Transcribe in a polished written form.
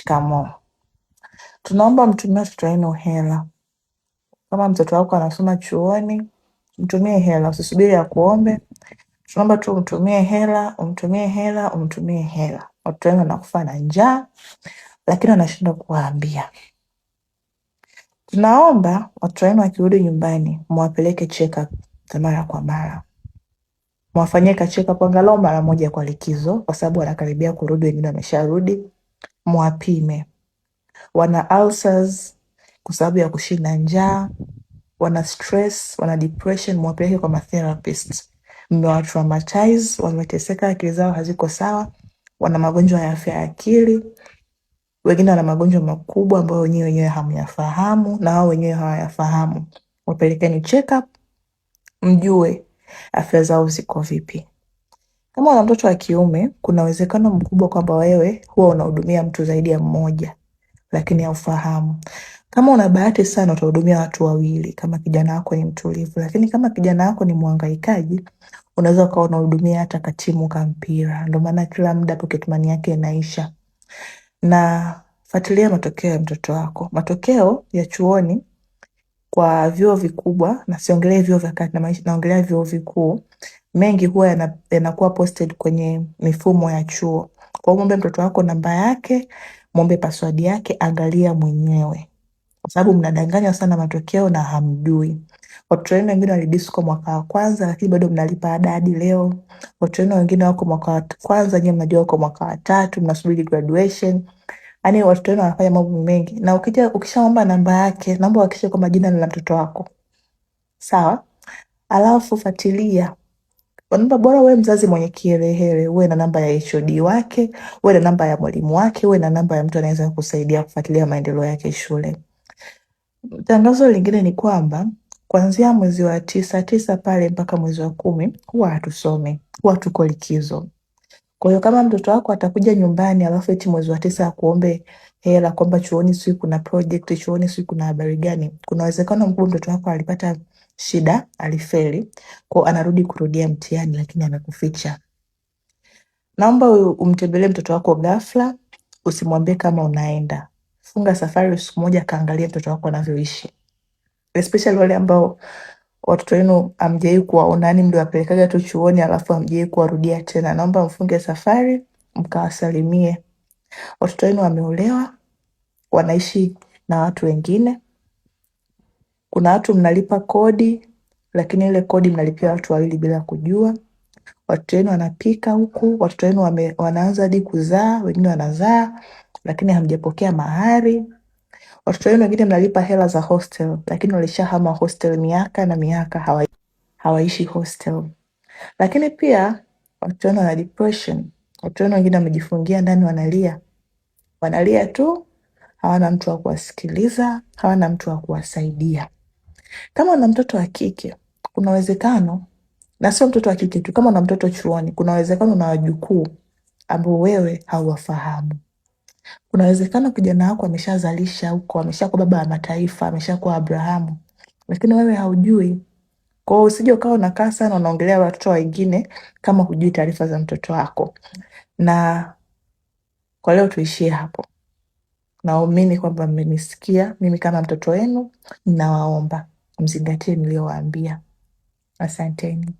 Shikamoo. Tunaomba mtumie watoto wenu hela. Kama mtoto wako anasoma chuoni, mtumie hela, usisubiri akuombe. Tunaomba tu umtumie hela. Watoto wenu wanakufa na njaa, lakini wanashindwa kuwaambia. Tunaomba watoto wenu wakirudi nyumbani, mwapeleke check up mara kwa mara. Mwafanyie check up angalau mara moja kwa likizo, kwa sababu wanakaribia kurudi, wengine wamesharudi. Mwapime. Wana ulcers kwa sababu ya kushinda njaa, wana stress, wana depression, mwapeleke kwa therapist. Mmewatraumatize, wameteseka, akili zao haziko sawa, wana magonjwa ya afya ya akili, wengine wana magonjwa makubwa ambayo wenyewe hamyafahamu na wao wenyewe hawayafahamu. Wapelekeni check up, mjue afya zao ziko vipi. Kama una mtoto wa kiume, kuna uwezekano mkubwa kwamba wewe huwa unahudumia mtu zaidi ya mmoja, lakini haufahamu. Kama una bahati sana utahudumia watu wawili kama kijana wako ni mtulivu, lakini kama kijana wako ni mhangaikaji, unaweza ukawa unahudumia hata katimu ka mpira. Ndio maana kila muda pocket money yake inaisha. Na fuatilia matokeo ya mtoto wako. Matokeo ya chuoni kwa vyuo vikubwa, na siongelee vyuo vya kati, naongelea vyuo vikuu, mengi huwa yanakuwa posted kwenye mifumo ya chuo. Kwa hiyo muombe mtoto wako namba yake, muombe password yake, angalia mwenyewe. Kwa sababu mnadanganywa sana matokeo na hamjui. Watoto wenu wengine walidisco mwaka wa kwanza, lakini bado mnalipa ada hadi leo. Watoto wenu wengine wako mwaka wa kwanza, nyinyi mnajua wako mwaka wa 3, mnasubiri graduation. Yaani watoto wenu wanafanya mambo mengi. Na ukishaomba namba yake, naomba uhakikishe kwamba jina ni la mtoto wako. Sawa? Alafu fuatilia. Namba bora wewe mzazi mwenye kiherehere, uwe na namba ya HOD wake, uwe na namba ya mwalimu wake, uwe na namba ya mtu anaweza kukusaidia kufuatilia maendeleo yake shule. Tangazo lingine ni kwamba kuanzia mwezi wa 9 pale mpaka mwezi wa 10 huwa hatusomi, huwa tuko likizo. Kwa hiyo kama mtoto wako atakuja nyumbani alafu eti mwezi wa 9 akuombe hela kwamba chuoni sio kuna project, chuoni sio kuna habari gani, kuna uwezekano mkubwa mtoto wako alipata shida, alifeli, kwa anarudi kurudia mtihani lakini amekuficha. Naomba umtembelee mtoto wako ghafla, usimwambie kama unaenda. Funga safari siku moja, kaangalia mtoto wako anavyoishi. Especially wale ambao watoto wenu hamjai kuwaona, yani mliwapelekaga tu chuoni alafu hamjai kuwarudia tena. Naomba mfunge safari, mkawasalimie. Watoto wenu wameolewa, wanaishi na watu wengine. Kuna watu mnalipa kodi, lakini ile kodi mnalipia watu wawili bila kujua. Watoto wenu wanapika huku, watoto wenu wanaanza hadi kuzaa, wengine wanazaa, lakini hamjapokea mahari. Watoto wenu wengine mnalipa hela za hostel, lakini walishahama hostel miaka na miaka, hawaishi hostel. Lakini pia watoto wenu wana depression. Watoto wenu wengine wamejifungia ndani wanalia. Wanalia tu, hawana mtu wa kuwasikiliza, hawana mtu wa kuwasaidia. Kama una mtoto wa kike, kuna uwezekano, na sio mtoto wa kike tu, kama una mtoto chuoni, kuna uwezekano una wajukuu ambao wewe hauwafahamu. Kuna uwezekano kijana wako ameshazalisha huko, ameshakuwa baba wa mataifa, ameshakuwa Abrahamu, lakini wewe haujui. Kwa hiyo usije ukawa unakaa sana unaongelea watoto wengine kama hujui taarifa za mtoto wako. Na kwa leo tuishie hapo. Naamini kwamba mmenisikia. Mimi kama mtoto wenu ninawaomba mzingatie niliyowaambia. Asanteni.